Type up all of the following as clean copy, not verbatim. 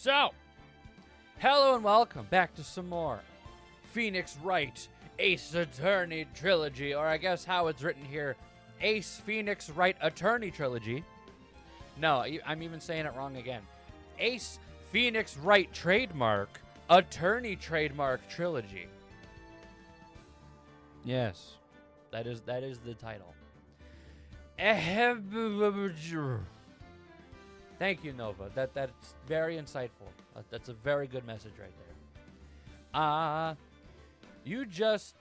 So, hello and welcome back to some more Phoenix Wright Ace Attorney Trilogy, or I guess how it's written here, Ace Phoenix Wright Attorney Trilogy. No, I'm even saying it wrong again. Ace Phoenix Wright Trademark Attorney Trademark Trilogy. Yes, that is the title. Thank you, Nova. That's very insightful. That's a very good message right there. You just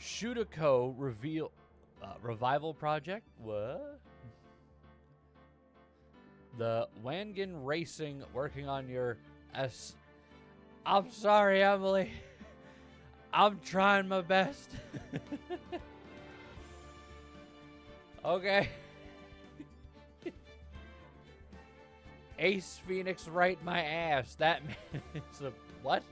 Shutako revival project. What? The Wangan Racing working on your I'm sorry, Emily. I'm trying my best. Okay. Ace Phoenix Wright my ass. That is a what?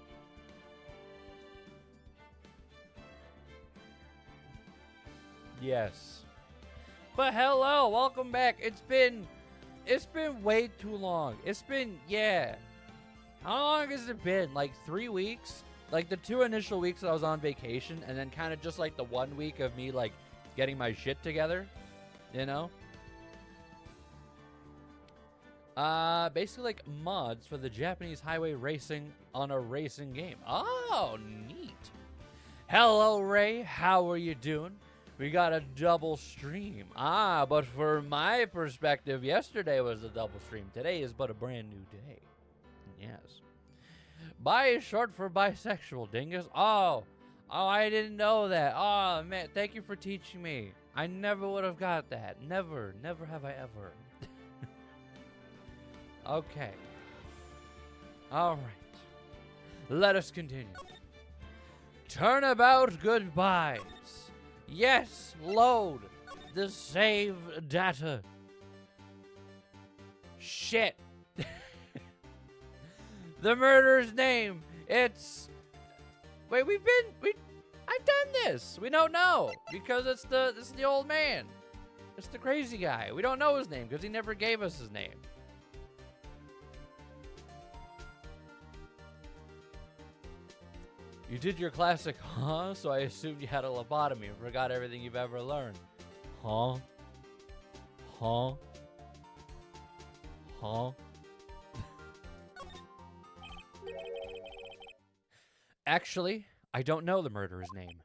Yes. But hello, welcome back. It's been way too long. It's been, yeah. How long has it been? Like 3 weeks? Like the 2 initial weeks that I was on vacation, and then kind of just like the 1 week of me like getting my shit together, you know? Basically like mods for the Japanese highway racing on a racing game. Oh, neat. Hello, Ray. How are you doing? We got a double stream. But for my perspective, yesterday was a double stream. Today is but a brand new day. Yes. Bi is short for bisexual, dingus. Oh, I didn't know that. Oh, man, thank you for teaching me. I never would have got that. Never have I ever. Okay. All right. Let us continue. Turnabout goodbyes. Yes, load the save data. Shit. The murderer's name. It's. Wait, I've done this. We don't know because it's the old man. It's the crazy guy. We don't know his name because he never gave us his name. You did your classic, huh? So I assumed you had a lobotomy and forgot everything you've ever learned. Huh? Huh? Huh? Actually, I don't know the murderer's name.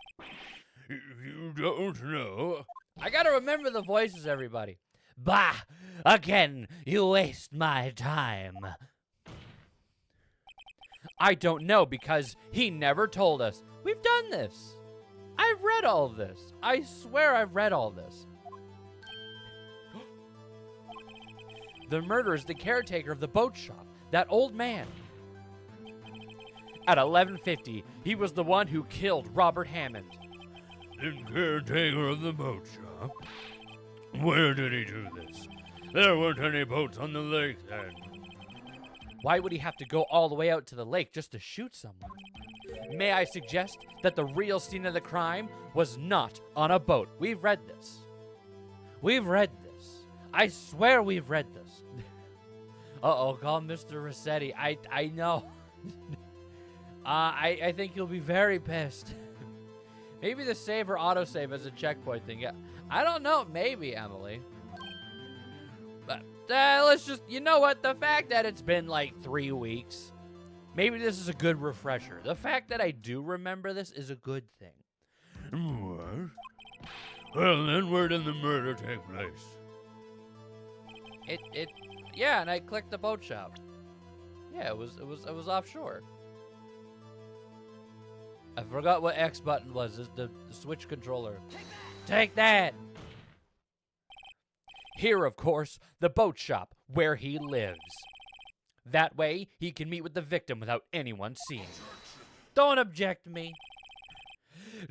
You don't know? I gotta remember the voices, everybody. Bah! Again, you waste my time. I don't know because he never told us. We've done this. I've read all of this. I swear I've read all this. The murderer is the caretaker of the boat shop. That old man. At 11:50, he was the one who killed Robert Hammond. The caretaker of the boat shop? Where did he do this? There weren't any boats on the lake then. Why would he have to go all the way out to the lake just to shoot someone? May I suggest that the real scene of the crime was not on a boat? We've read this. We've read this. I swear we've read this. Uh-oh, call Mr. Rossetti. I know. I think you'll be very pissed. Maybe the save or autosave as a checkpoint thing. Yeah, I don't know. Maybe, Emily. But let's just, you know what? The fact that it's been like 3 weeks, maybe this is a good refresher. The fact that I do remember this is a good thing. What? Well, then where did the murder take place? Yeah, and I clicked the boat shop. Yeah, it was offshore. I forgot what X button was. It's the Switch controller. Take that! Here, of course, the boat shop where he lives. That way, he can meet with the victim without anyone seeing. Don't object me.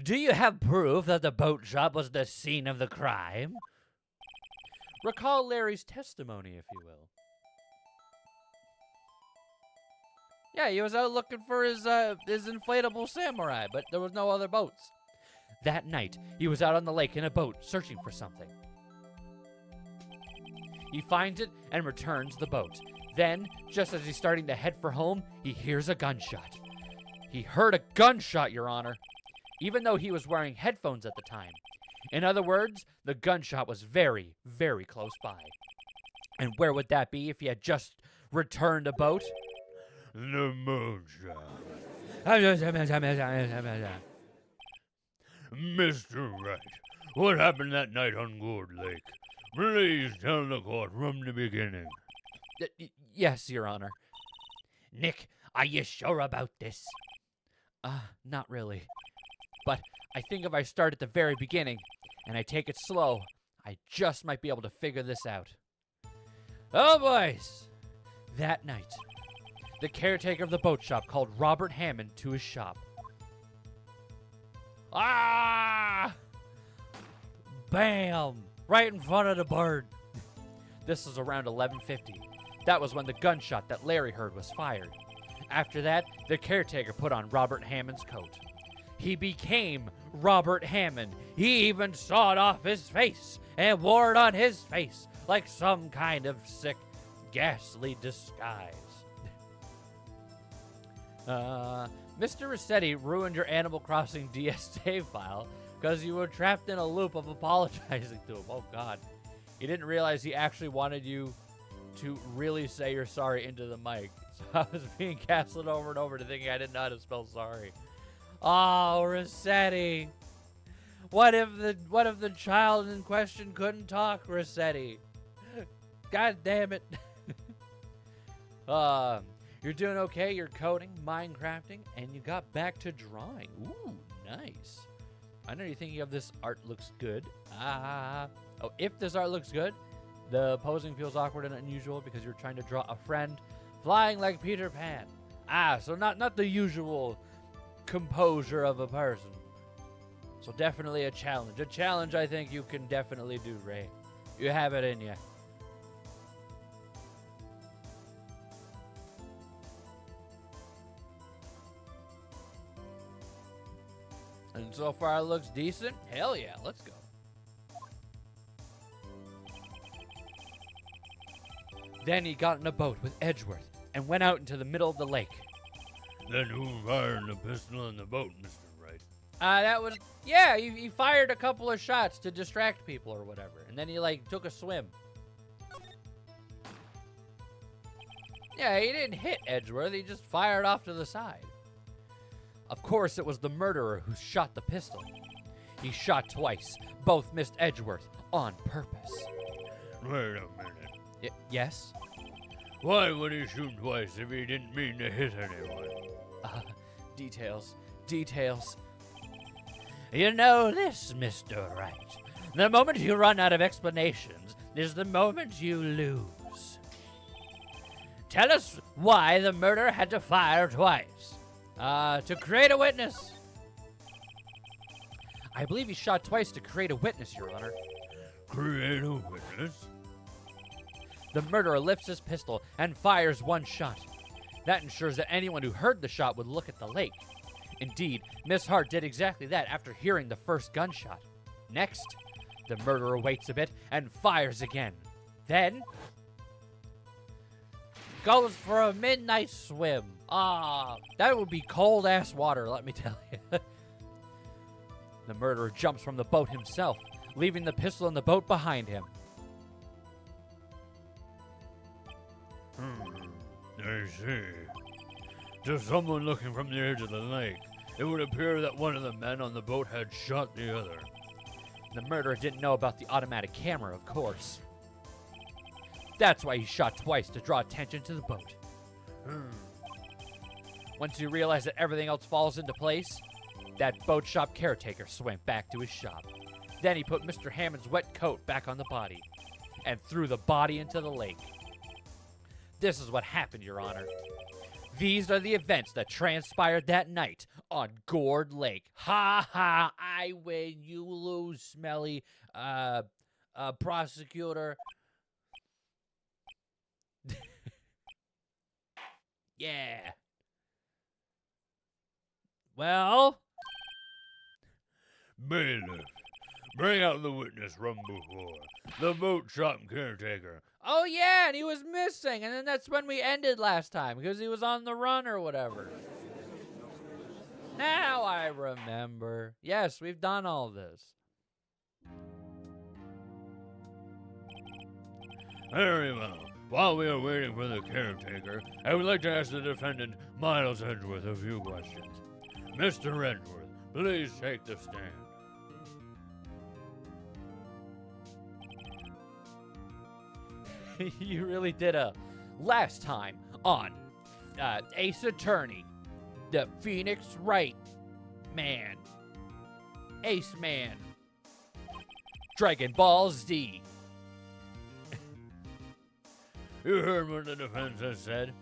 Do you have proof that the boat shop was the scene of the crime? Recall Larry's testimony, if you will. Yeah, he was out looking for his inflatable samurai, but there was no other boats. That night, he was out on the lake in a boat, searching for something. He finds it and returns the boat. Then, just as he's starting to head for home, he hears a gunshot. He heard a gunshot, Your Honor, even though he was wearing headphones at the time. In other words, the gunshot was very, very close by. And where would that be if he had just returned a boat? The moonshot. Mr. Wright, what happened that night on Gourd Lake? Please tell the court from the beginning. Yes, Your Honor. Nick, are you sure about this? Not really. But I think if I start at the very beginning and I take it slow, I just might be able to figure this out. Oh, boys! That night, the caretaker of the boat shop called Robert Hammond to his shop. Ah! Bam! Right in front of the bird. This was around 11:50. That was when the gunshot that Larry heard was fired. After that, the caretaker put on Robert Hammond's coat. He became Robert Hammond. He even sawed off his face and wore it on his face like some kind of sick, ghastly disguise. Mr. Rossetti ruined your Animal Crossing DS save file because you were trapped in a loop of apologizing to him. Oh, God. He didn't realize he actually wanted you to really say you're sorry into the mic. So I was being gaslit over and over to thinking I didn't know how to spell sorry. Oh, Rossetti. What if the child in question couldn't talk, Rossetti? God damn it. You're doing okay. You're coding, Minecrafting, and you got back to drawing. Ooh, nice. I know you're thinking of this art looks good. Oh, if this art looks good, the posing feels awkward and unusual because you're trying to draw a friend flying like Peter Pan. So not the usual composure of a person. So definitely a challenge. A challenge I think you can definitely do, Ray. You have it in you. And so far it looks decent. Hell yeah, let's go. Then he got in a boat with Edgeworth and went out into the middle of the lake. Then who fired the pistol in the boat, Mr. Wright? That was, yeah, he fired a couple of shots to distract people or whatever. And then he, took a swim. Yeah, he didn't hit Edgeworth. He just fired off to the side. Of course, it was the murderer who shot the pistol. He shot twice. Both missed Edgeworth on purpose. Wait a minute. Yes? Why would he shoot twice if he didn't mean to hit anyone? Details. You know this, Mr. Wright. The moment you run out of explanations is the moment you lose. Tell us why the murderer had to fire twice. To create a witness. I believe he shot twice to create a witness, Your Honor. Create a witness? The murderer lifts his pistol and fires one shot. That ensures that anyone who heard the shot would look at the lake. Indeed, Miss Hart did exactly that after hearing the first gunshot. Next, the murderer waits a bit and fires again. Then, goes for a midnight swim. That would be cold-ass water, let me tell you. The murderer jumps from the boat himself, leaving the pistol in the boat behind him. I see. To someone looking from the edge of the lake, it would appear that one of the men on the boat had shot the other. The murderer didn't know about the automatic camera, of course. That's why he shot twice, to draw attention to the boat. Once he realized that everything else falls into place, that boat shop caretaker swam back to his shop. Then he put Mr. Hammond's wet coat back on the body and threw the body into the lake. This is what happened, Your Honor. These are the events that transpired that night on Gourd Lake. Ha ha, I win, you lose, smelly, prosecutor. Yeah. Well? Bailiff, bring out the witness from before. The boat shop caretaker. Oh, yeah, and he was missing. And then that's when we ended last time because he was on the run or whatever. Now I remember. Yes, we've done all this. Very well. While we are waiting for the caretaker, I would like to ask the defendant, Miles Edgeworth, a few questions. Mr. Edgeworth, please take the stand. You really did a last time on Ace Attorney, the Phoenix Wright Man, Ace Man, Dragon Ball Z. You heard what the defense has said?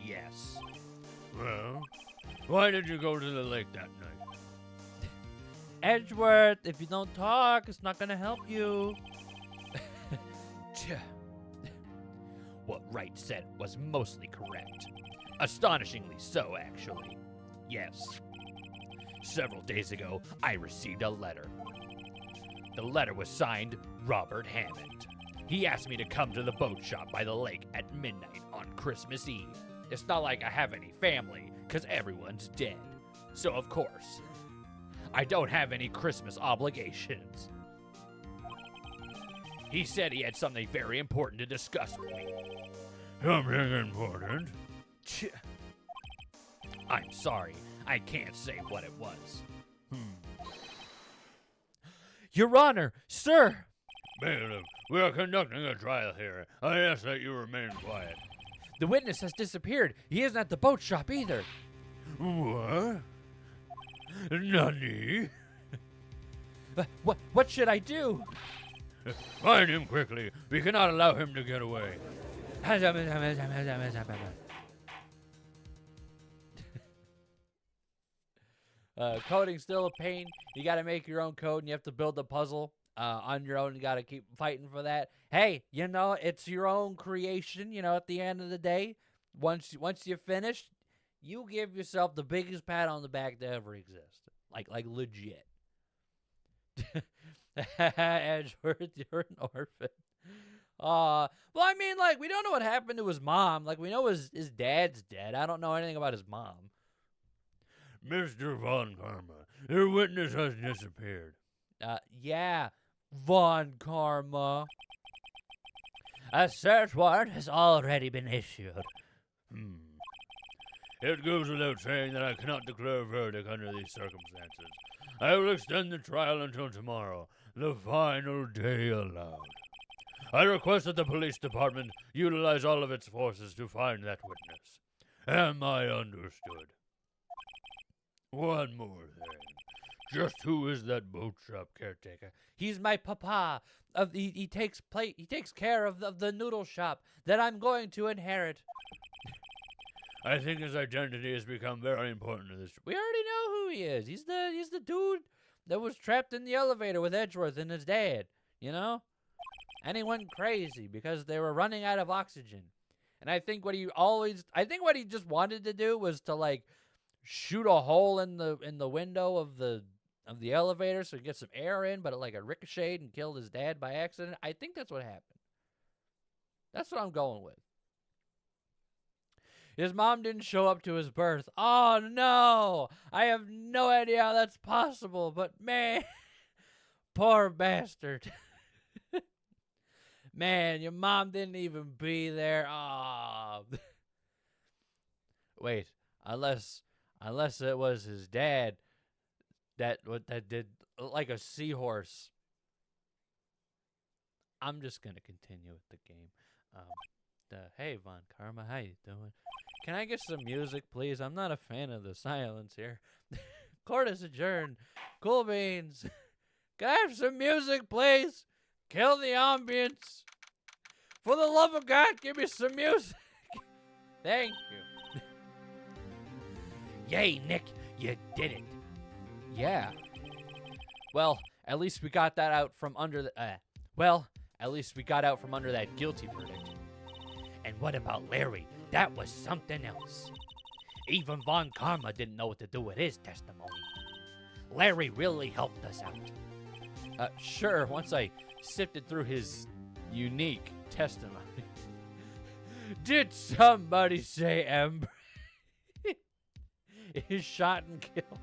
Yes. Well, why did you go to the lake that night? Edgeworth, if you don't talk, it's not gonna help you. What Wright said was mostly correct. Astonishingly so, actually. Yes. Several days ago, I received a letter. The letter was signed Robert Hammond. He asked me to come to the boat shop by the lake at midnight on Christmas Eve. It's not like I have any family, because everyone's dead. So, of course, I don't have any Christmas obligations. He said he had something very important to discuss with me. Something important? I'm sorry, I can't say what it was. Your Honor, sir! Bailiff, we are conducting a trial here. I ask that you remain quiet. The witness has disappeared. He isn't at the boat shop either. What? Nani? What should I do? Find him quickly. We cannot allow him to get away. Coding's still a pain. You got to make your own code, and you have to build a puzzle on your own. You got to keep fighting for that. Hey, it's your own creation. At the end of the day, once you're finished, you give yourself the biggest pat on the back that ever exists. Like legit. Edgeworth, you're an orphan. Well, I mean, we don't know what happened to his mom. We know his dad's dead. I don't know anything about his mom. Mr. Von Karma, your witness has disappeared. Yeah, Von Karma. A search warrant has already been issued. It goes without saying that I cannot declare a verdict under these circumstances. I will extend the trial until tomorrow, the final day allowed. I request that the police department utilize all of its forces to find that witness. Am I understood? One more thing. Just who is that boat shop caretaker? He's my papa. He takes care of the noodle shop that I'm going to inherit. I think his identity has become very important in this. We already know who he is. He's the dude that was trapped in the elevator with Edgeworth and his dad. And he went crazy because they were running out of oxygen. And I think what he just wanted to do was to shoot a hole in the window of the elevator so he get some air in, but it ricocheted and killed his dad by accident. I think that's what happened. That's what I'm going with. His mom didn't show up to his birth. Oh no! I have no idea how that's possible, but man, poor bastard. Man, your mom didn't even be there. Oh. Wait, unless it was his dad that did like a seahorse. I'm just gonna continue with the game. Hey Von Karma, how you doing? Can I get some music, please? I'm not a fan of the silence here. Court is adjourned. Cool beans. Can I have some music, please? Kill the ambience. For the love of God, give me some music. Thank you. Yay, Nick, you did it. Yeah. Well, at least we got that out from under the... at least we got out from under that guilty verdict. And what about Larry? That was something else. Even Von Karma didn't know what to do with his testimony. Larry really helped us out. Sure, once I sifted through his unique testimony. Did somebody say Ember is shot and killed?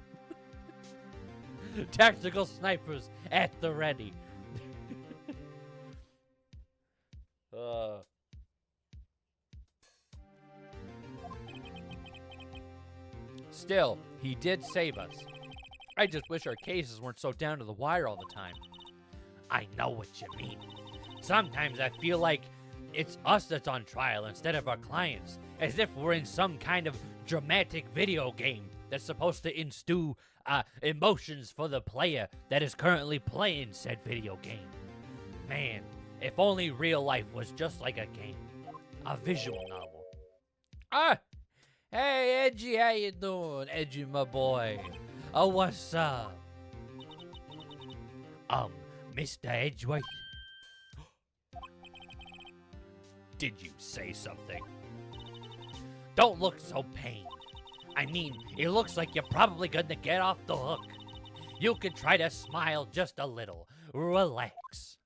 Tactical snipers at the ready. Still, he did save us. I just wish our cases weren't so down to the wire all the time. I know what you mean. Sometimes I feel like it's us that's on trial instead of our clients, as if we're in some kind of dramatic video game that's supposed to instill emotions for the player that is currently playing said video game. Man, if only real life was just like a game, a visual novel. Hey, Edgy, how you doing? Edgy, my boy. Oh, what's up? Mr. Edgeworth. Did you say something? Don't look so pained. I mean, it looks like you're probably gonna get off the hook. You could try to smile just a little. Relax.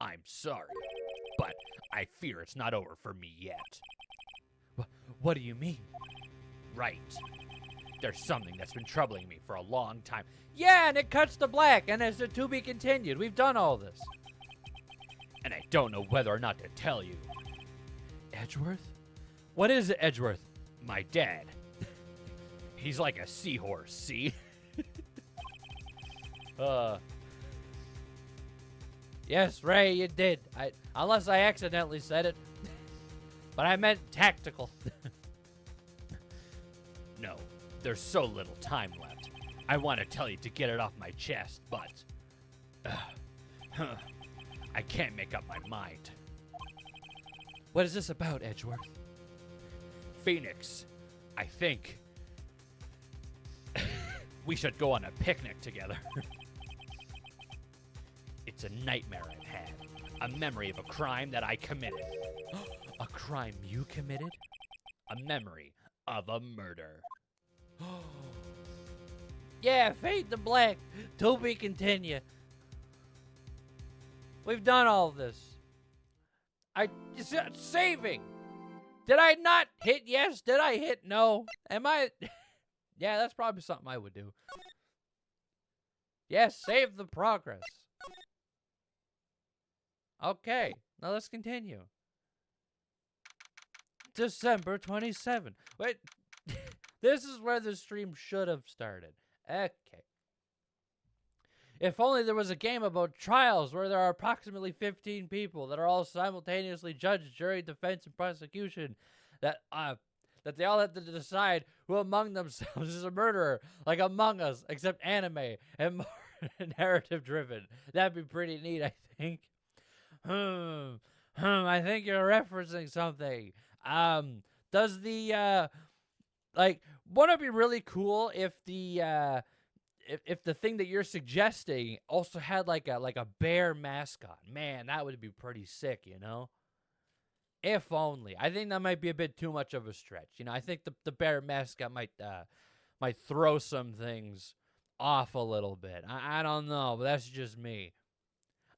I'm sorry, but I fear it's not over for me yet. What do you mean? Right. There's something that's been troubling me for a long time. Yeah, and it cuts to black, and it's a to be continued. We've done all this. And I don't know whether or not to tell you. Edgeworth? What is it, Edgeworth? My dad. He's like a seahorse, see? Yes, Ray, you did. Unless I accidentally said it. But I meant tactical. No, there's so little time left. I want to tell you to get it off my chest, but I can't make up my mind. What is this about, Edgeworth? Phoenix, I think we should go on a picnic together. It's a nightmare I've had, a memory of a crime that I committed. A crime you committed? A memory of a murder. Yeah, fade to black. To be continued. We've done all this. Saving. Did I not hit yes? Did I hit no? Am I? Yeah, that's probably something I would do. Yes, save the progress. Okay, now let's continue. December 27. Wait, this is where the stream should have started. Okay. If only there was a game about trials where there are approximately 15 people that are all simultaneously judge, jury, defense, and prosecution, that they all have to decide who among themselves is a murderer, like Among Us, except anime and more narrative-driven. That'd be pretty neat, I think. I think you're referencing something. Does the wouldn't it be really cool if the if the thing that you're suggesting also had like a bear mascot? Man, that would be pretty sick, you know? If only. I think that might be a bit too much of a stretch. You know, I think the bear mascot might throw some things off a little bit. I don't know, but that's just me.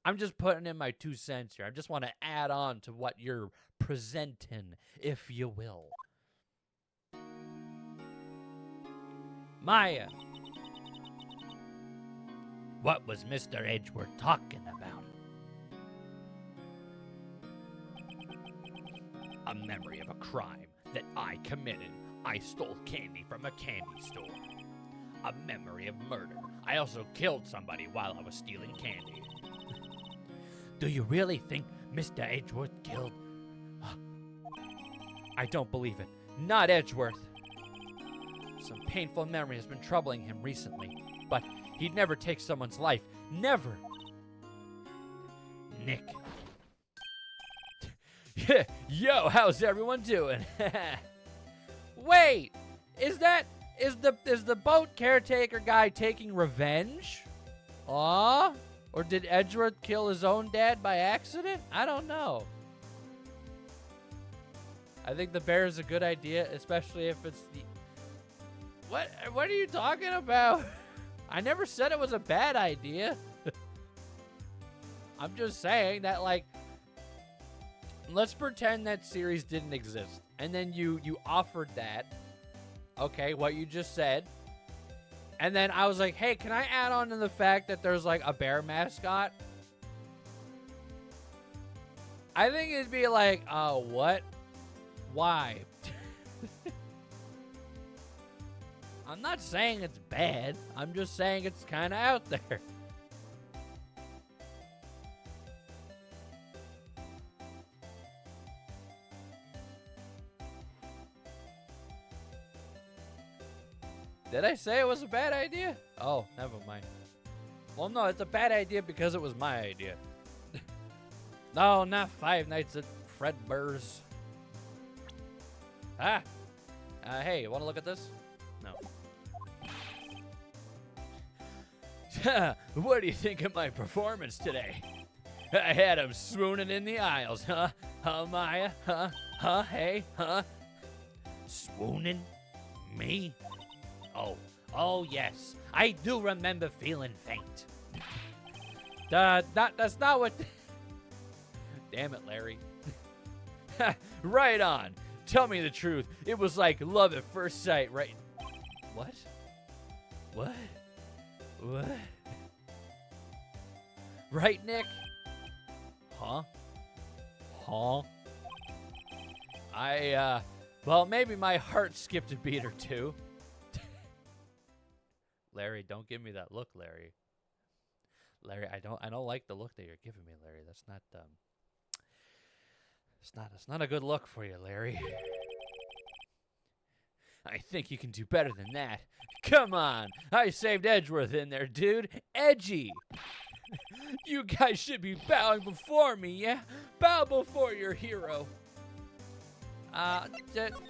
I'm just putting in my 2 cents here. I just want to add on to what you're presenting, if you will. Maya. What was Mr. Edgeworth talking about? A memory of a crime that I committed. I stole candy from a candy store. A memory of murder. I also killed somebody while I was stealing candy. Do you really think Mr. Edgeworth killed? I don't believe it. Not Edgeworth. Some painful memory has been troubling him recently, but he'd never take someone's life. Never. Nick. Yo, how's everyone doing? Wait, is the boat caretaker guy taking revenge? Aw? Or did Edgeworth kill his own dad by accident? I don't know. I think the bear is a good idea, especially if it's the... What are you talking about? I never said it was a bad idea. I'm just saying that, like, let's pretend that series didn't exist. And then you offered that. Okay, what you just said. And then I was like, hey, can I add on to the fact that there's, like, a bear mascot? I think it'd be like, what? Why? I'm not saying it's bad. I'm just saying it's kind of out there. Did I say it was a bad idea? Oh, never mind. Well, no, it's a bad idea because it was my idea. No, not Five Nights at Fredbear's. Hey, you want to look at this? No. What do you think of my performance today? I had him swooning in the aisles, huh? Huh, Maya? Huh? Huh? Hey? Huh? Swooning? Me? Oh, yes. I do remember feeling faint. That's not what... Damn it, Larry. Right on. Tell me the truth. It was like love at first sight, right? What? What? What? Right, Nick? Huh? Well, maybe my heart skipped a beat or two. Larry, don't give me that look, Larry. Larry, I don't like the look that you're giving me, Larry. That's not, it's not a good look for you, Larry. I think you can do better than that. Come on, I saved Edgeworth in there, dude. Edgy. You guys should be bowing before me, yeah? Bow before your hero.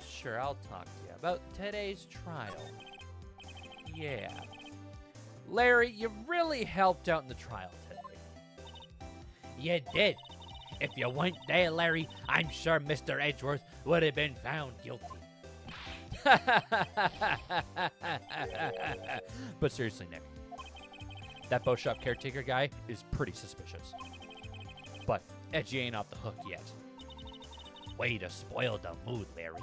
Sure, I'll talk to you about today's trial. Yeah. Larry, you really helped out in the trial today. You did. If you weren't there, Larry, I'm sure Mr. Edgeworth would have been found guilty. But seriously, Nick, that bow shop caretaker guy is pretty suspicious. But Edgy ain't off the hook yet. Way to spoil the mood, Larry.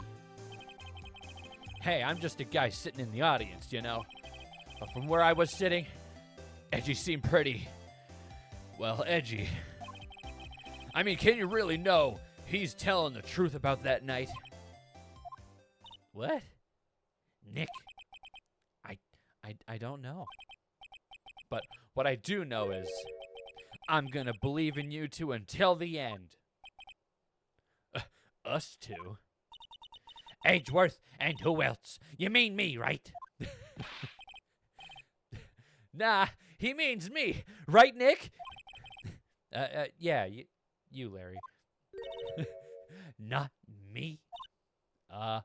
Hey, I'm just a guy sitting in the audience, you know. But from where I was sitting, Edgy seemed pretty, well, edgy. I mean, can you really know he's telling the truth about that night? What? Nick, I don't know. But what I do know is I'm gonna believe in you two until the end. Us two? Edgeworth and who else? You mean me, right? Nah, he means me. Right, Nick? Yeah, you, Larry. Not me. But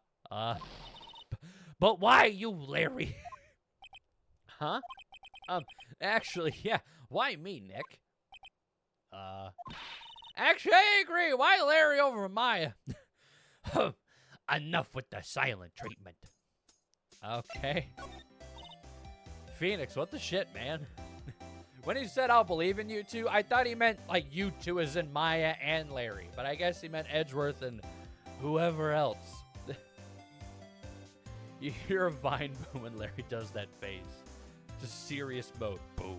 why you, Larry? Huh? Actually, yeah, why me, Nick? Actually, I agree. Why Larry over Maya? Enough with the silent treatment. Okay. Phoenix, what the shit, man? When he said I'll believe in you two, I thought he meant like you two as in Maya and Larry. But I guess he meant Edgeworth and whoever else. You hear a vine boom when Larry does that face. Just serious mode. Boom.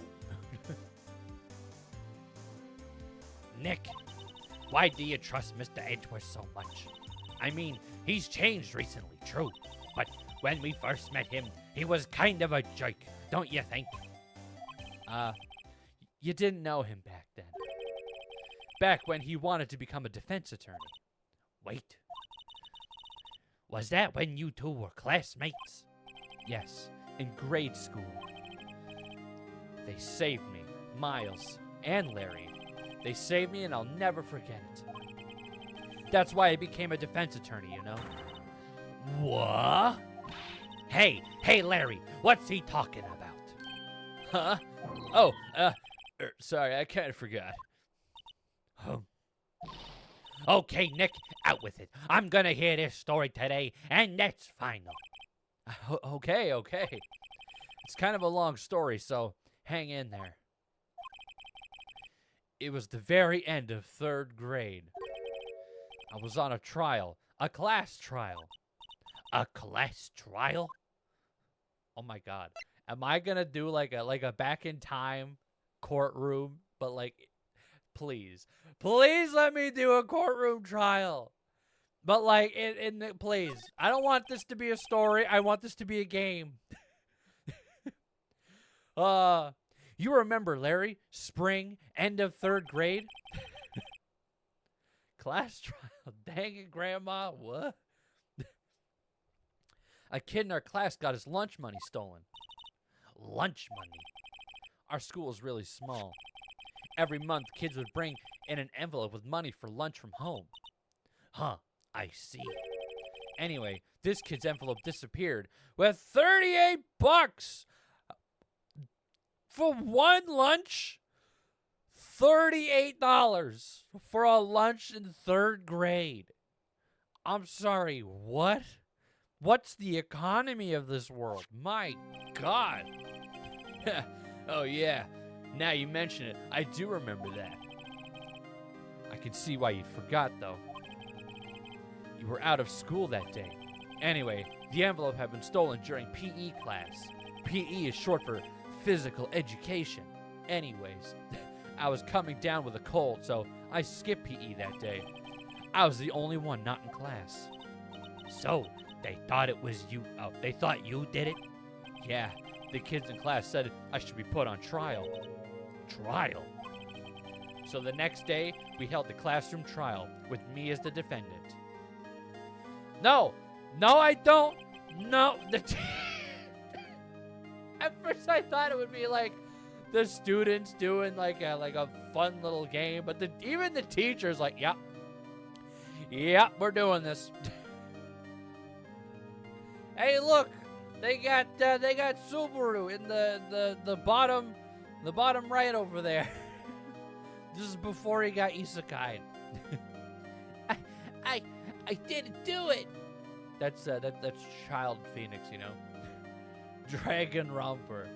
Nick, why do you trust Mr. Edgeworth so much? I mean, he's changed recently, true. But when we first met him, he was kind of a jerk, don't you think? You didn't know him back then. Back when he wanted to become a defense attorney. Wait. Was that when you two were classmates? Yes, in grade school. They saved me, Miles and Larry. They saved me and I'll never forget it. That's why I became a defense attorney, you know? What? Hey, Larry, what's he talking about? Huh? Oh, sorry, I kind of forgot. Okay, Nick, out with it. I'm gonna hear this story today, and that's final. Okay. It's kind of a long story, so hang in there. It was the very end of 3rd grade. I was on a trial, a class trial. A class trial? Oh my god. Am I gonna do like a back in time courtroom? But like, please. Please let me do a courtroom trial. But like, please. I don't want this to be a story. I want this to be a game. You remember, Larry? Spring, end of 3rd grade? Class trial. Dang it, Grandma. What? A kid in our class got his lunch money stolen. Lunch money? Our school is really small. Every month, kids would bring in an envelope with money for lunch from home. Huh, I see. Anyway, this kid's envelope disappeared with 38 bucks for one lunch. $38 for a lunch in 3rd grade. I'm sorry, what? What's the economy of this world? My God. Oh, yeah. Now you mention it, I do remember that. I can see why you forgot, though. You were out of school that day. Anyway, the envelope had been stolen during PE class. PE is short for physical education. Anyways, I was coming down with a cold, so I skipped PE that day. I was the only one not in class. So, they thought it was you. Oh, they thought you did it? Yeah, the kids in class said I should be put on trial. Trial? So the next day, we held the classroom trial with me as the defendant. No, I don't. No, at first I thought it would be like the students doing like a fun little game, but even the teacher's like, yep, we're doing this. Hey, look, they got Subaru in the bottom right over there. This is before he got isekai'd. I didn't do it. That's Child Phoenix, you know. Dragon Romper.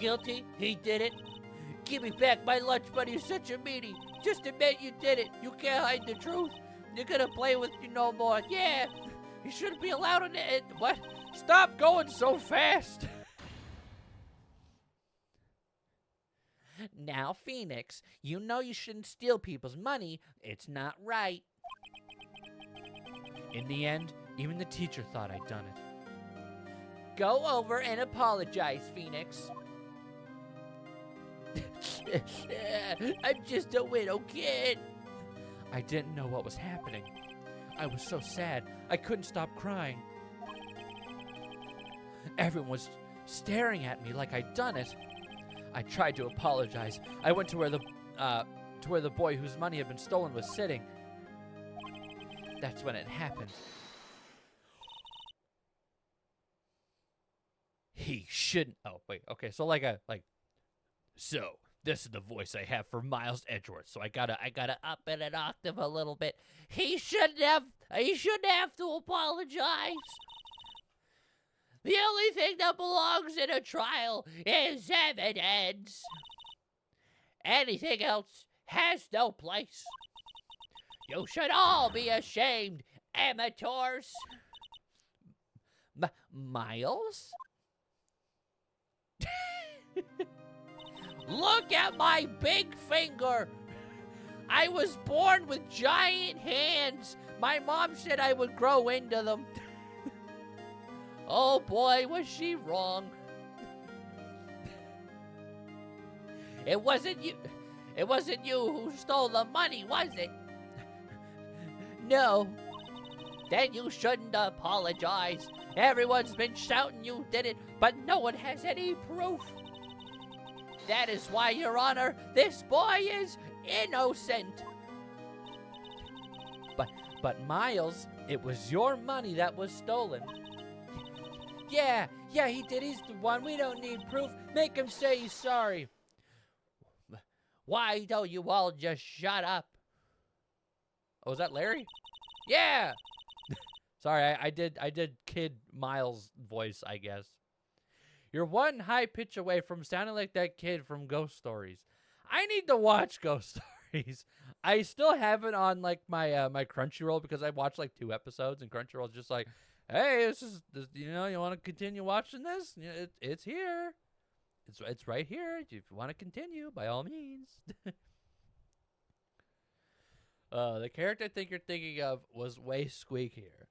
Guilty. He did it. Give me back my lunch money. You're such a meanie. Just admit you did it. You can't hide the truth. You're gonna play with you no more. Yeah. You shouldn't be allowed on it. What? Stop going so fast. Now, Phoenix, you know you shouldn't steal people's money. It's not right. In the end, even the teacher thought I'd done it. Go over and apologize, Phoenix. I'm just a widow kid. I didn't know what was happening. I was so sad, I couldn't stop crying. Everyone was staring at me like I'd done it. I tried to apologize. I went to where the boy whose money had been stolen was sitting. That's when it happened. He shouldn't. Oh wait. Okay. So So this is the voice I have for Miles Edgeworth. So I gotta up it an octave a little bit. He shouldn't have to apologize. The only thing that belongs in a trial is evidence. Anything else has no place. You should all be ashamed, amateurs. Miles? Look at my big finger. I was born with giant hands. My mom said I would grow into them. Oh boy, was she wrong. It wasn't you who stole the money, was it? No. Then you shouldn't apologize. Everyone's been shouting you did it, but no one has any proof. That is why, Your Honor, this boy is innocent. But Miles, it was your money that was stolen. Yeah, he did. He's the one. We don't need proof. Make him say he's sorry. Why don't you all just shut up? Oh, is that Larry? Yeah. Sorry, I did kid Miles' voice, I guess. You're one high pitch away from sounding like that kid from Ghost Stories. I need to watch Ghost Stories. I still have it on like my my Crunchyroll because I watched like 2 episodes, and Crunchyroll's just like, hey, this, you know, you want to continue watching this? Yeah, it's here. It's right here. If you want to continue, by all means. The character I think you're thinking of was way squeakier.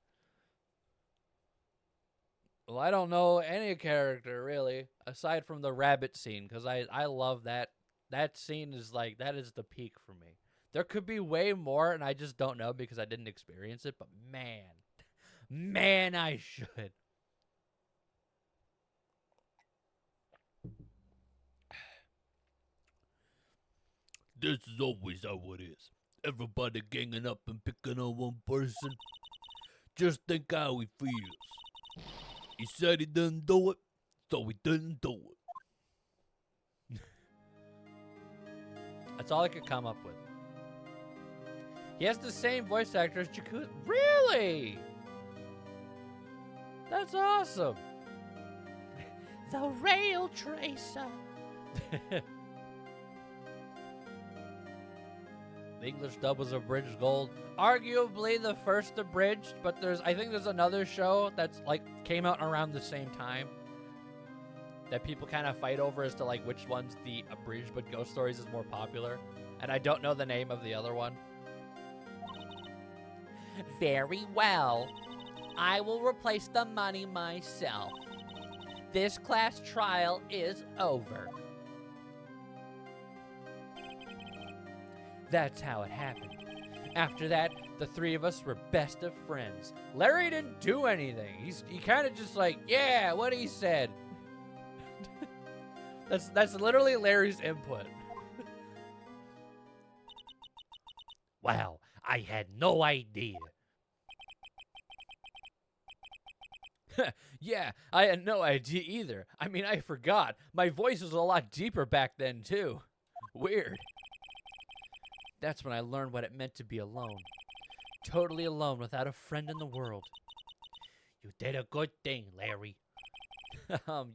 Well, I don't know any character really aside from the rabbit scene because I love that. That scene is like, that is the peak for me. There could be way more, and I just don't know because I didn't experience it. But man, I should. This is always how it is. Everybody ganging up and picking on one person. Just think how he feels. He said he didn't do it, so he didn't do it. That's all I could come up with. He has the same voice actor as Jakku. Really? That's awesome. The Rail Tracer. The English dub was abridged gold. Arguably the first abridged, but I think there's another show that's like came out around the same time that people kind of fight over as to like which one's the abridged but Ghost Stories is more popular. And I don't know the name of the other one. Very well. I will replace the money myself. This class trial is over. That's how it happened. After that, the 3 of us were best of friends. Larry didn't do anything. He kind of just like, yeah, what he said. That's literally Larry's input. Wow, I had no idea. Yeah, I had no idea either. I mean, I forgot. My voice was a lot deeper back then, too. Weird. That's when I learned what it meant to be alone. Totally alone without a friend in the world. You did a good thing, Larry.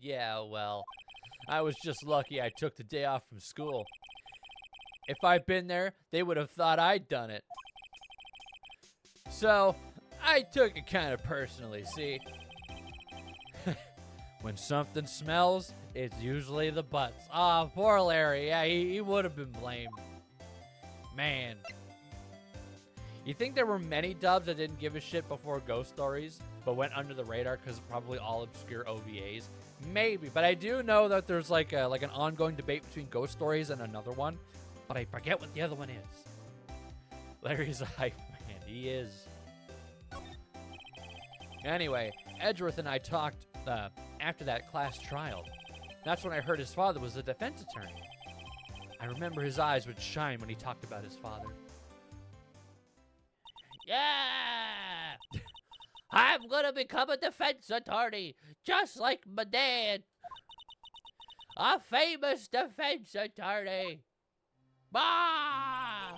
Yeah, well, I was just lucky I took the day off from school. If I'd been there, they would have thought I'd done it. So, I took it kind of personally, see? When something smells, it's usually the butts. Oh, poor Larry. Yeah, he would have been blamed. Man. You think there were many dubs that didn't give a shit before Ghost Stories, but went under the radar because probably all obscure OVAs? Maybe, but I do know that there's like an ongoing debate between Ghost Stories and another one, but I forget what the other one is. Larry's a hype man. He is. Anyway, Edgeworth and I talked after that class trial. That's when I heard his father was a defense attorney. I remember his eyes would shine when he talked about his father. Yeah! I'm gonna become a defense attorney, just like my dad. A famous defense attorney. Bah!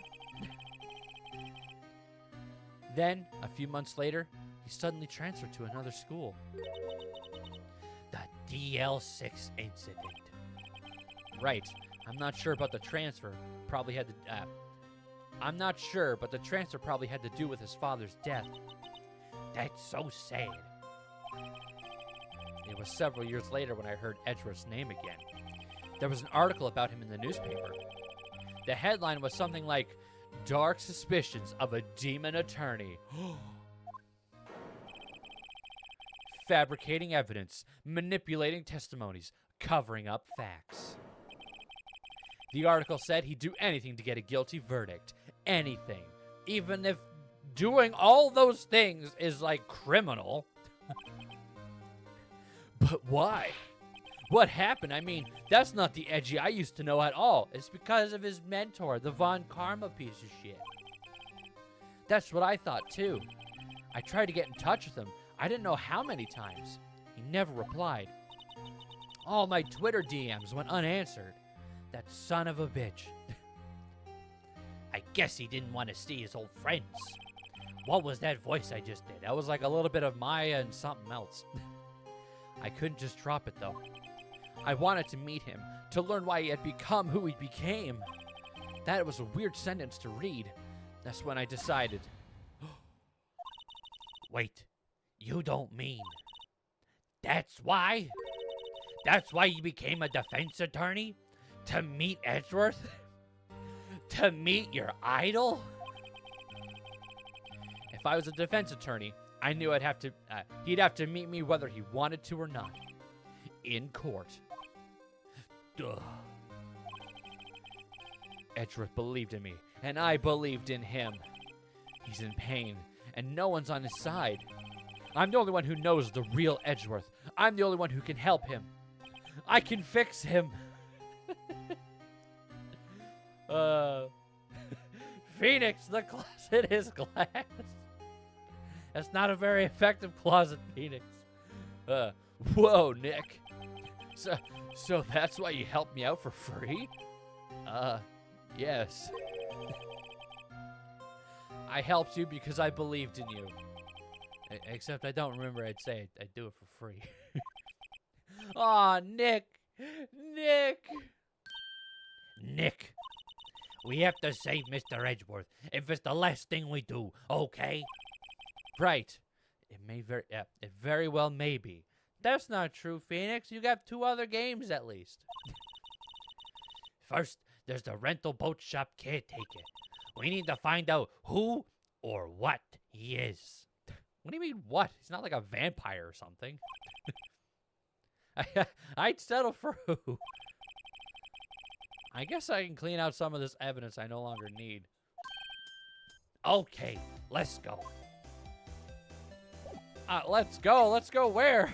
Then, a few months later, he suddenly transferred to another school. The DL6 incident. Right. I'm not sure about the transfer. Probably had to. I'm not sure, but the transfer probably had to do with his father's death. That's so sad. It was several years later when I heard Edgeworth's name again. There was an article about him in the newspaper. The headline was something like, "Dark Suspicions of a Demon Attorney." Fabricating evidence, manipulating testimonies, covering up facts. The article said he'd do anything to get a guilty verdict. Anything. Even if doing all those things is like criminal. But why? What happened? I mean, that's not the Edgy I used to know at all. It's because of his mentor, the Von Karma piece of shit. That's what I thought too. I tried to get in touch with him. I didn't know how many times. He never replied. All my Twitter DMs went unanswered. That son of a bitch. I guess he didn't want to see his old friends. What was that voice I just did? That was like a little bit of Maya and something else. I couldn't just drop it though. I wanted to meet him, to learn why he had become who he became. That was a weird sentence to read. That's when I decided. Wait, you don't mean that's why? That's why you became a defense attorney? To meet Edgeworth? To meet your idol? If I was a defense attorney, I knew he'd have to meet me whether he wanted to or not. In court. Duh. Edgeworth believed in me, and I believed in him. He's in pain, and no one's on his side. I'm the only one who knows the real Edgeworth. I'm the only one who can help him. I can fix him. Phoenix, the closet is glass. That's not a very effective closet, Phoenix. Whoa, Nick. So that's why you helped me out for free? Yes. I helped you because I believed in you. Except I don't remember I'd say I'd do it for free. Aw, Nick. Nick, we have to save Mr. Edgeworth if it's the last thing we do, okay? Right. It very well may be. That's not true, Phoenix. You got 2 other games at least. First, there's the rental boat shop caretaker. We need to find out who or what he is. What do you mean, what? He's not like a vampire or something. I'd settle for who. I guess I can clean out some of this evidence I no longer need. Okay, let's go. Let's go. Let's go where?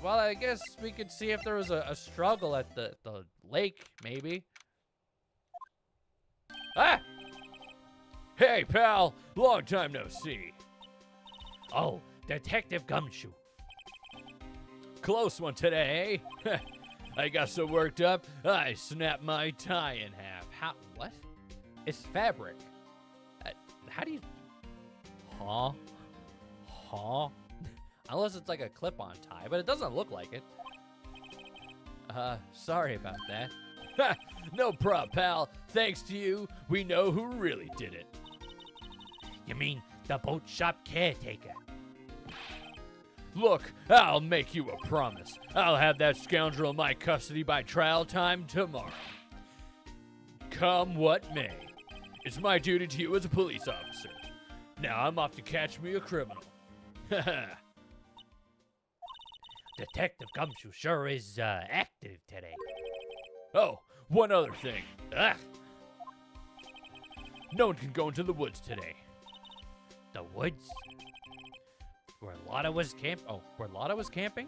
Well, I guess we could see if there was a struggle at the lake, maybe. Ah! Hey, pal. Long time no see. Oh, Detective Gumshoe. Close one today, eh? I got so worked up, I snapped my tie in half. How? What? It's fabric. How do you... Huh? Unless it's like a clip-on tie, but it doesn't look like it. Sorry about that. Ha! No problem, pal. Thanks to you, we know who really did it. You mean the boat shop caretaker? Look, I'll make you a promise. I'll have that scoundrel in my custody by trial time tomorrow. Come what may. It's my duty to you as a police officer. Now I'm off to catch me a criminal. Detective Gumshoe sure is active today. Oh, one other thing. Ugh. No one can go into the woods today. The woods? Where Lotta was camping?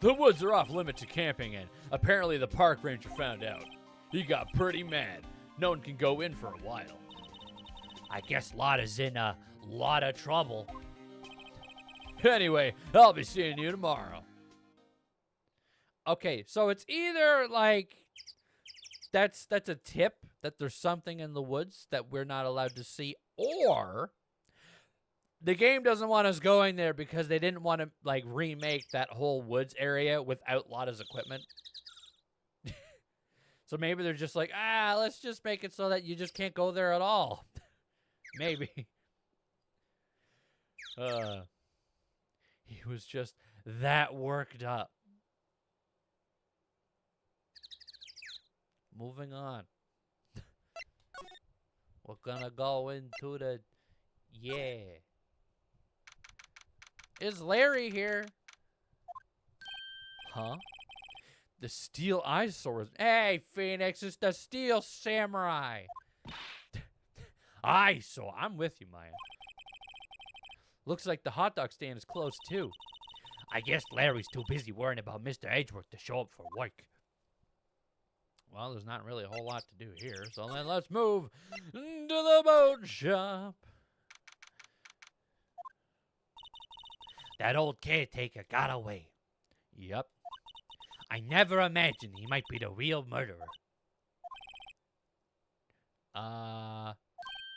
The woods are off limit to camping, and apparently the park ranger found out. He got pretty mad. No one can go in for a while. I guess Lotta's in a lot of trouble. Anyway, I'll be seeing you tomorrow. Okay, so it's either like that's a tip that there's something in the woods that we're not allowed to see, or the game doesn't want us going there because they didn't want to like remake that whole woods area without Lotta's equipment. So maybe they're just like, let's just make it so that you just can't go there at all. Maybe. He was just that worked up. Moving on. We're gonna go into the... Yeah. Is Larry here? Huh? The Steel Eyesore. Hey, Phoenix, it's the Steel Samurai. Eyesore. I'm with you, Maya. Looks like the hot dog stand is closed, too. I guess Larry's too busy worrying about Mr. Edgeworth to show up for work. Well, there's not really a whole lot to do here, so then let's move to the boat shop. That old caretaker got away. Yep. I never imagined he might be the real murderer.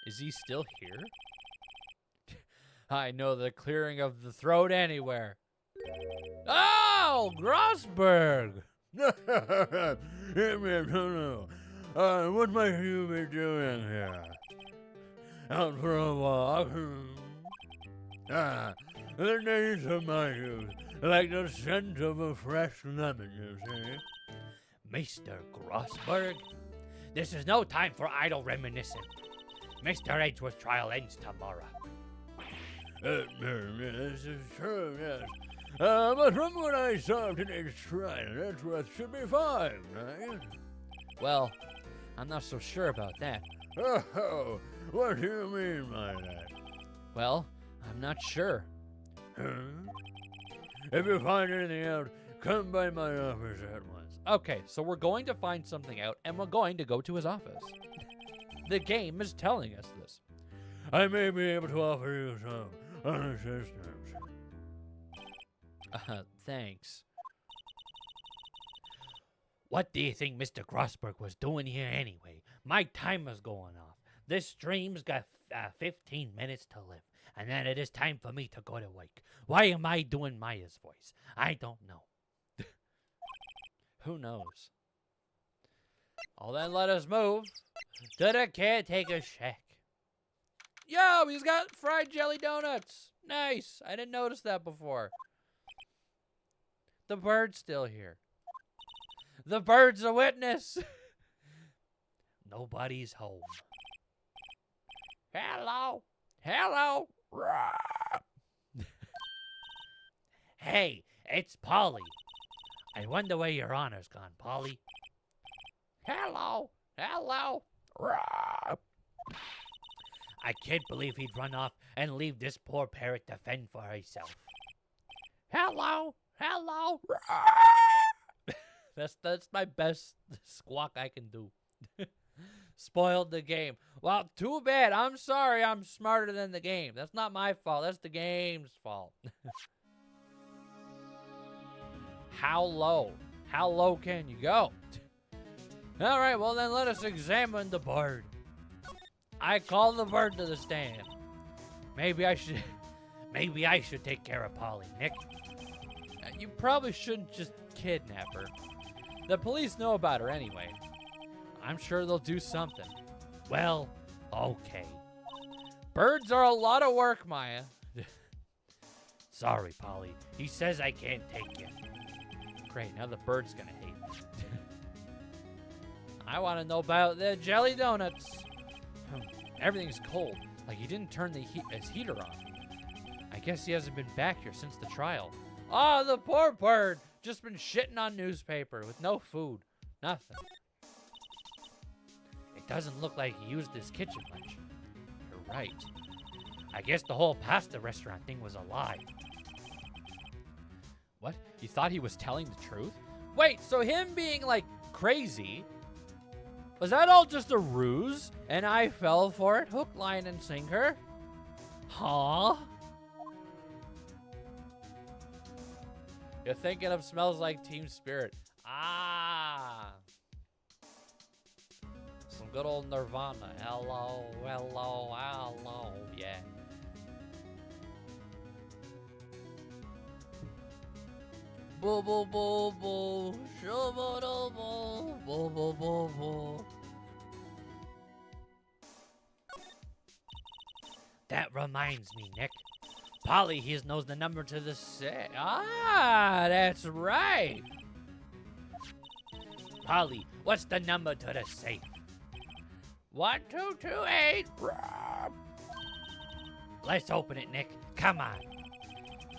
Is he still here? I know the clearing of the throat anywhere. Oh, Grossberg! What might you be doing here? Out for a walk? The days of my youth, like the scent of a fresh lemon, you see. Mr. Grossberg, this is no time for idle reminiscing. Mr. Edgeworth's trial ends tomorrow. This is true, yes. But from what I saw of today's trial, Edgeworth should be fine, right? Well, I'm not so sure about that. Oh, what do you mean by that? Well, I'm not sure. Huh? If you find anything out, come by my office at once. Okay, so we're going to find something out, and we're going to go to his office. The game is telling us this. I may be able to offer you some assistance. Thanks. What do you think Mr. Grossberg was doing here anyway? My timer's going off. This stream's got 15 minutes to live, and then it is time for me to go to work. Why am I doing Maya's voice? I don't know. Who knows? Well, then let us move to the caretaker's shack. Yo, he's got fried jelly donuts. Nice. I didn't notice that before. The bird's still here. The bird's a witness. Nobody's home. Hello. Hello. Hey, it's Polly. I wonder where your honor's gone, Polly. Hello. Hello. I can't believe he'd run off and leave this poor parrot to fend for herself. Hello. Hello. That's my best squawk I can do. Spoiled the game. Well, too bad. I'm sorry I'm smarter than the game. That's not my fault. That's the game's fault. How low? How low can you go? All right, well then let us examine the bird. I call the bird to the stand. Maybe I should take care of Polly, Nick. You probably shouldn't just kidnap her. The police know about her anyway. I'm sure they'll do something. Well, okay. Birds are a lot of work, Maya. Sorry, Polly. He says I can't take you. Great, now the bird's gonna hate me. I want to know about the jelly donuts. Everything's cold. Like he didn't turn his heater on. I guess he hasn't been back here since the trial. Oh, the poor bird. Just been shitting on newspaper with no food. Nothing. It doesn't look like he used his kitchen much. You're right. I guess the whole pasta restaurant thing was a lie. What? You thought he was telling the truth? Wait, so him being like crazy, was that all just a ruse? And I fell for it, hook, line, and sinker? Huh? You're thinking of Smells Like Teen Spirit. Ah. Some good old Nirvana. Hello, hello, hello. Yeah. Boo boo boo boo. Shoo-boo doo boo. Boo boo boo boo. That reminds me, Nick. Polly, he knows the number to the Say, that's right. Polly, what's the number to the safe? 1228. Let's open it, Nick. Come on.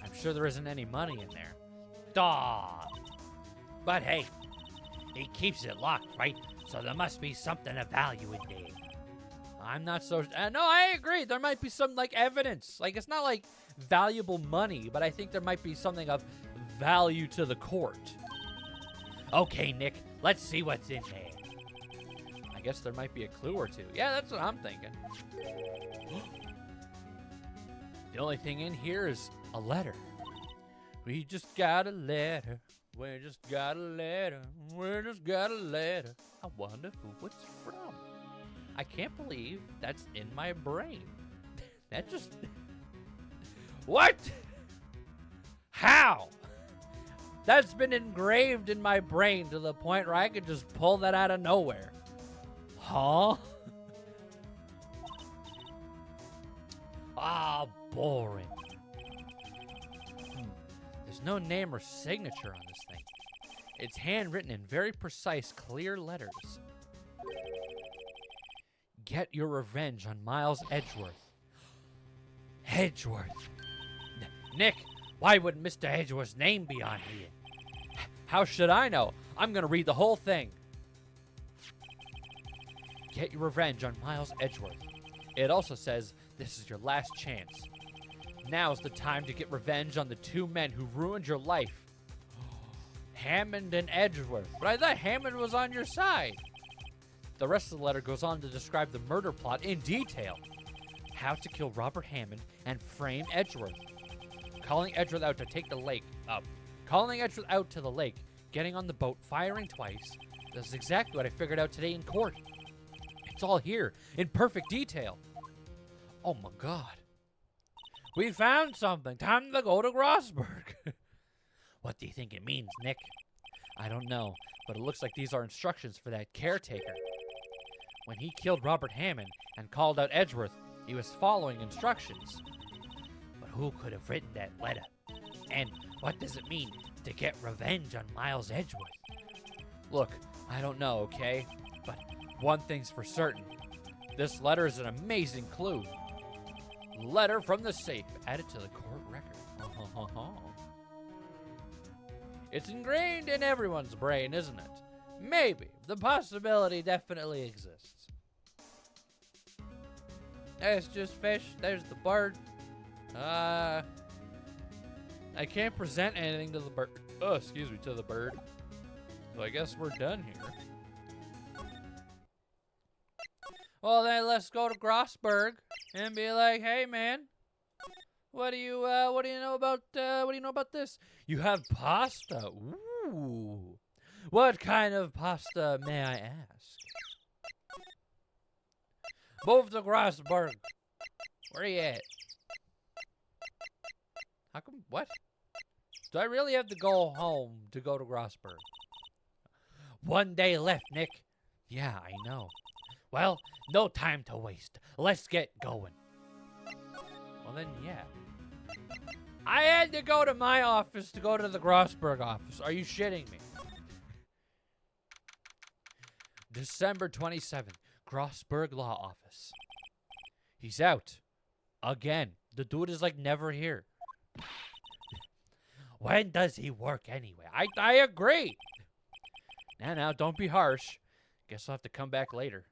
I'm sure there isn't any money in there. Duh. But hey, he keeps it locked, right? So there must be something of value in there. I'm not so... no, I agree. There might be some, like, evidence. Like, it's not, like, valuable money, but I think there might be something of value to the court. Okay, Nick, let's see what's in there. I guess there might be a clue or two. Yeah, that's what I'm thinking. The only thing in here is a letter. We just got a letter. We just got a letter. We just got a letter. I wonder who it's from. I can't believe that's in my brain. That just... What? How? That's been engraved in my brain to the point where I could just pull that out of nowhere. Huh? Ah, boring. There's no name or signature on this thing. It's handwritten in very precise, clear letters. Get your revenge on Miles Edgeworth. Edgeworth. Nick, why would Mr. Edgeworth's name be on here? How should I know? I'm going to read the whole thing. Get your revenge on Miles Edgeworth. It also says this is your last chance. Now's the time to get revenge on the two men who ruined your life. Hammond and Edgeworth. But I thought Hammond was on your side. The rest of the letter goes on to describe the murder plot in detail. How to kill Robert Hammond and frame Edgeworth. Calling Edgeworth out to take the lake up. Calling Edgeworth out to the lake. Getting on the boat, firing twice. That's exactly what I figured out today in court. It's all here, in perfect detail. Oh my god. We found something. Time to go to Grossberg. What do you think it means, Nick? I don't know, but it looks like these are instructions for that caretaker. When he killed Robert Hammond and called out Edgeworth, he was following instructions. But who could have written that letter? And what does it mean to get revenge on Miles Edgeworth? Look, I don't know, okay? But one thing's for certain. This letter is an amazing clue. Letter from the safe added to the court record. It's ingrained in everyone's brain, isn't it? Maybe. The possibility definitely exists. There's just fish. There's the bird. I can't present anything to the bird. Oh, excuse me, to the bird. So I guess we're done here. Well, then let's go to Grossberg and be like, "Hey, man, what do you know about this? You have pasta. Ooh, what kind of pasta, may I ask?" Move to Grossberg. Where you at? How come? What? Do I really have to go home to go to Grossberg? 1 day left, Nick. Yeah, I know. Well, no time to waste. Let's get going. Well, then, yeah. I had to go to my office to go to the Grossberg office. Are you shitting me? December 27th, Grossberg Law Office. He's out. Again. The dude is like never here. When does he work anyway? I agree. Now, don't be harsh. Guess I'll have to come back later.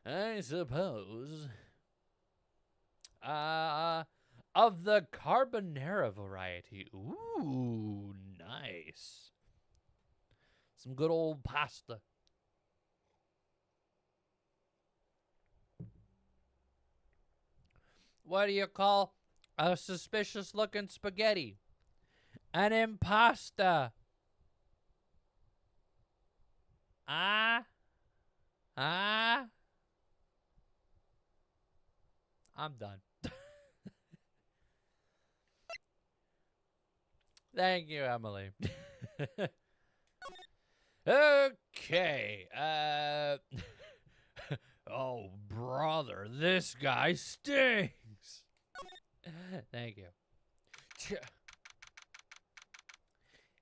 I suppose. Of the carbonara variety. Ooh, nice. Some good old pasta. What do you call a suspicious looking spaghetti? An impasta. I'm done. Thank you, Emily. Okay. Oh, brother, this guy stinks. Thank you.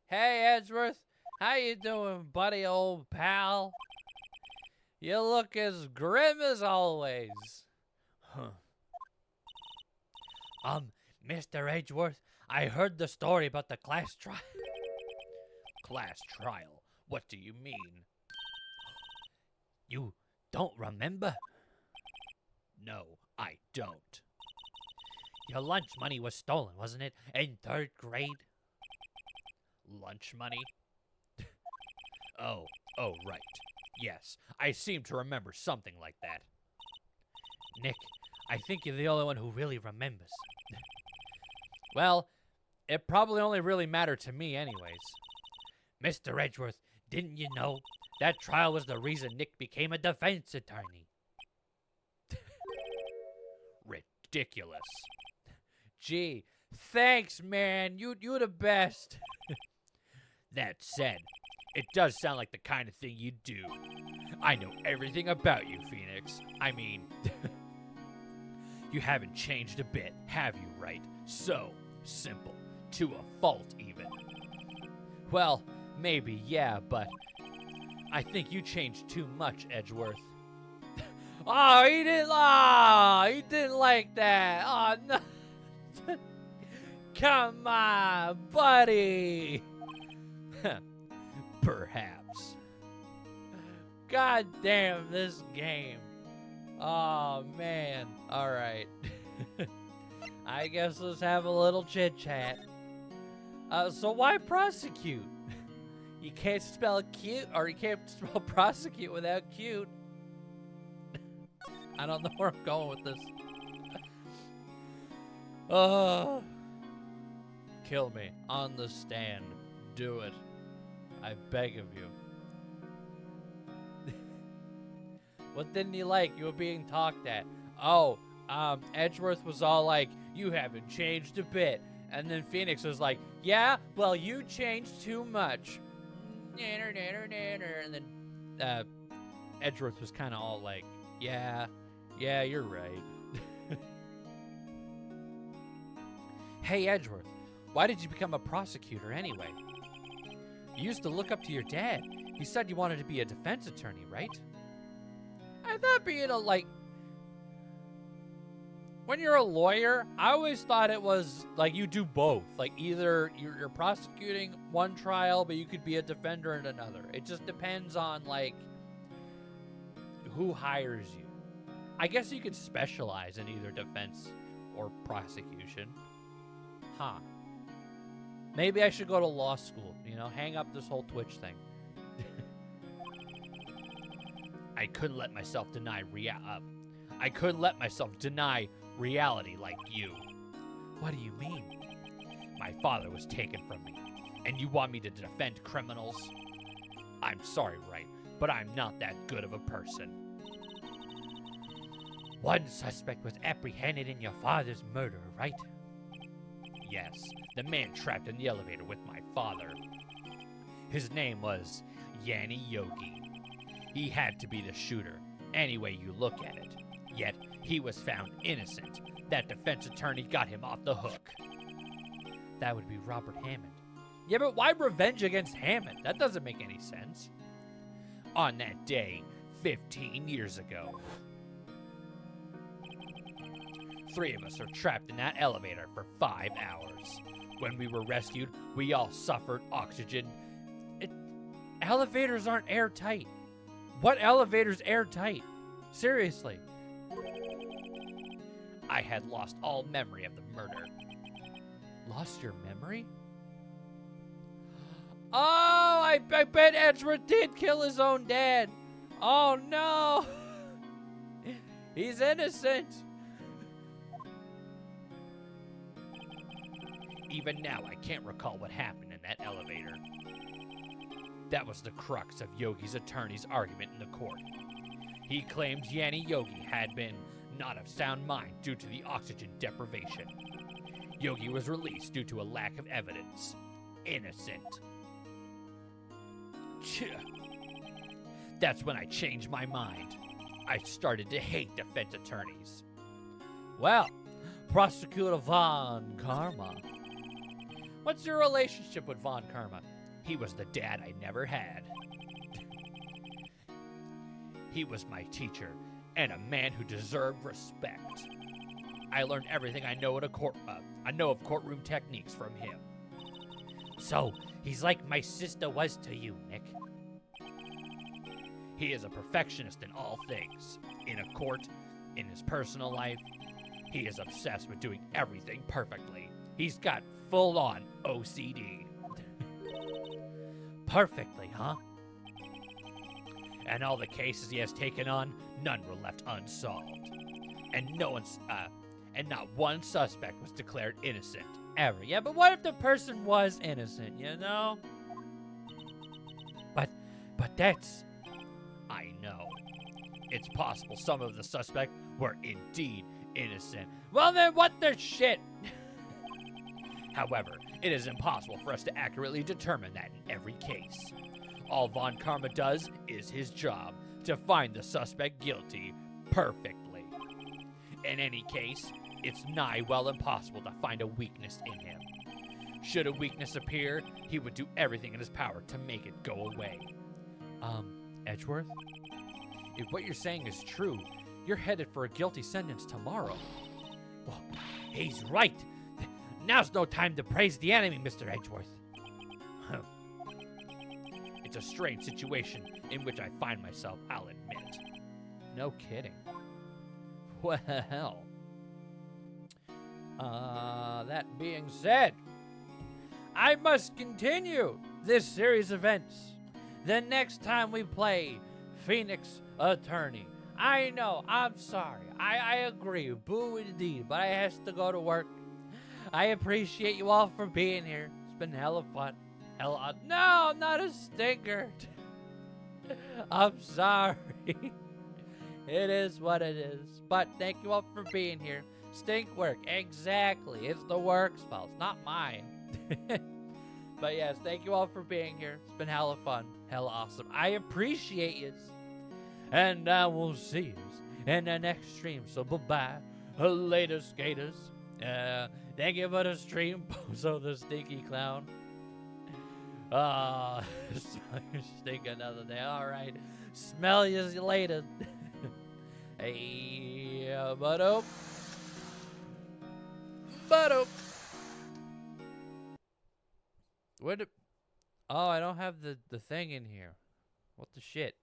Hey, Edgeworth. How you doing, buddy, old pal? You look as grim as always. Huh. Mr. Edgeworth, I heard the story about the class trial. Class trial? What do you mean? You don't remember? No, I don't. Your lunch money was stolen, wasn't it? In 3rd grade? Lunch money? Oh, right. Yes, I seem to remember something like that. Nick, I think you're the only one who really remembers. Well, it probably only really mattered to me anyways. Mr. Edgeworth, didn't you know that trial was the reason Nick became a defense attorney? Ridiculous. Gee, thanks, man. You're the best. That said, it does sound like the kind of thing you'd do. I know everything about you, Phoenix. I mean, you haven't changed a bit, have you, right? So simple. To a fault, even. Well, maybe, yeah, but I think you changed too much, Edgeworth. Oh, he didn't like that. Oh, no. Come on, buddy. Perhaps. God damn this game. Oh, man. All right. I guess let's have a little chit-chat. So why prosecute? You can't spell cute, or you can't spell prosecute without cute. I don't know where I'm going with this. Oh. Kill me. On the stand. Do it. I beg of you. What didn't you like? You were being talked at. Oh, Edgeworth was all like, you haven't changed a bit. And then Phoenix was like, yeah, well, you changed too much. And then Edgeworth was kind of all like, yeah, you're right. Hey, Edgeworth, why did you become a prosecutor anyway? You used to look up to your dad. You said you wanted to be a defense attorney, right? I thought being when you're a lawyer, I always thought it was like you do both. Like either you're prosecuting one trial, but you could be a defender in another. It just depends on like who hires you. I guess you could specialize in either defense or prosecution. Huh. Maybe I should go to law school, hang up this whole Twitch thing. I couldn't let myself deny reality like you. What do you mean? My father was taken from me, and you want me to defend criminals? I'm sorry, right, but I'm not that good of a person. One suspect was apprehended in your father's murder, right? Yes, the man trapped in the elevator with my father. His name was Yanni Yogi. He had to be the shooter, any way you look at it. Yet, he was found innocent. That defense attorney got him off the hook. That would be Robert Hammond. Yeah, but why revenge against Hammond? That doesn't make any sense. On that day, 15 years ago, 3 of us are trapped in that elevator for 5 hours. When we were rescued, we all suffered oxygen. Elevators aren't airtight. What elevator's airtight? Seriously. I had lost all memory of the murder. Lost your memory? Oh, I bet Edgeworth did kill his own dad. Oh, no. He's innocent. Even now, I can't recall what happened in that elevator. That was the crux of Yogi's attorney's argument in the court. He claimed Yanni Yogi had been not of sound mind due to the oxygen deprivation. Yogi was released due to a lack of evidence. Innocent. That's when I changed my mind. I started to hate defense attorneys. Well, Prosecutor Von Karma. What's your relationship with Von Karma? He was the dad I never had. He was my teacher, and a man who deserved respect. I learned everything I know of courtroom techniques from him. So, he's like my sister was to you, Nick. He is a perfectionist in all things. In a court, in his personal life, he is obsessed with doing everything perfectly. He's got full-on OCD. Perfectly, huh? And all the cases he has taken on, none were left unsolved. And not one suspect was declared innocent, ever. Yeah, but what if the person was innocent, But that's... I know. It's possible some of the suspects were indeed innocent. Well then, what the shit? However, It is impossible for us to accurately determine that in every case. All Von Karma does is his job, to find the suspect guilty perfectly. In any case, it's nigh well impossible to find a weakness in him. Should a weakness appear, he would do everything in his power to make it go away. Edgeworth? If what you're saying is true, you're headed for a guilty sentence tomorrow. Well, he's right. Now's no time to praise the enemy, Mr. Edgeworth. It's a strange situation in which I find myself, I'll admit. No kidding. Well, that being said, I must continue this series of events. The next time we play Phoenix Attorney. I know, I'm sorry. I agree. Boo indeed, but I has to go to work. I appreciate you all for being here. It's been hella fun. No, not a stinker. I'm sorry. It is what it is. But thank you all for being here. Stink work. Exactly. It's the work's fault. It's not mine. But yes, thank you all for being here. It's been hella fun. Hella awesome. I appreciate you. And we'll see you in the next stream. So bye-bye. Later, skaters. Thank you for the stream, Bozo the Stinky Clown. Stink another day. Alright. Smell you later. Hey, but where did... Oh, I don't have the thing in here. What the shit?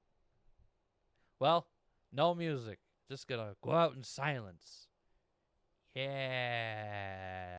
Well, no music. Just gonna go out in silence. Yeah.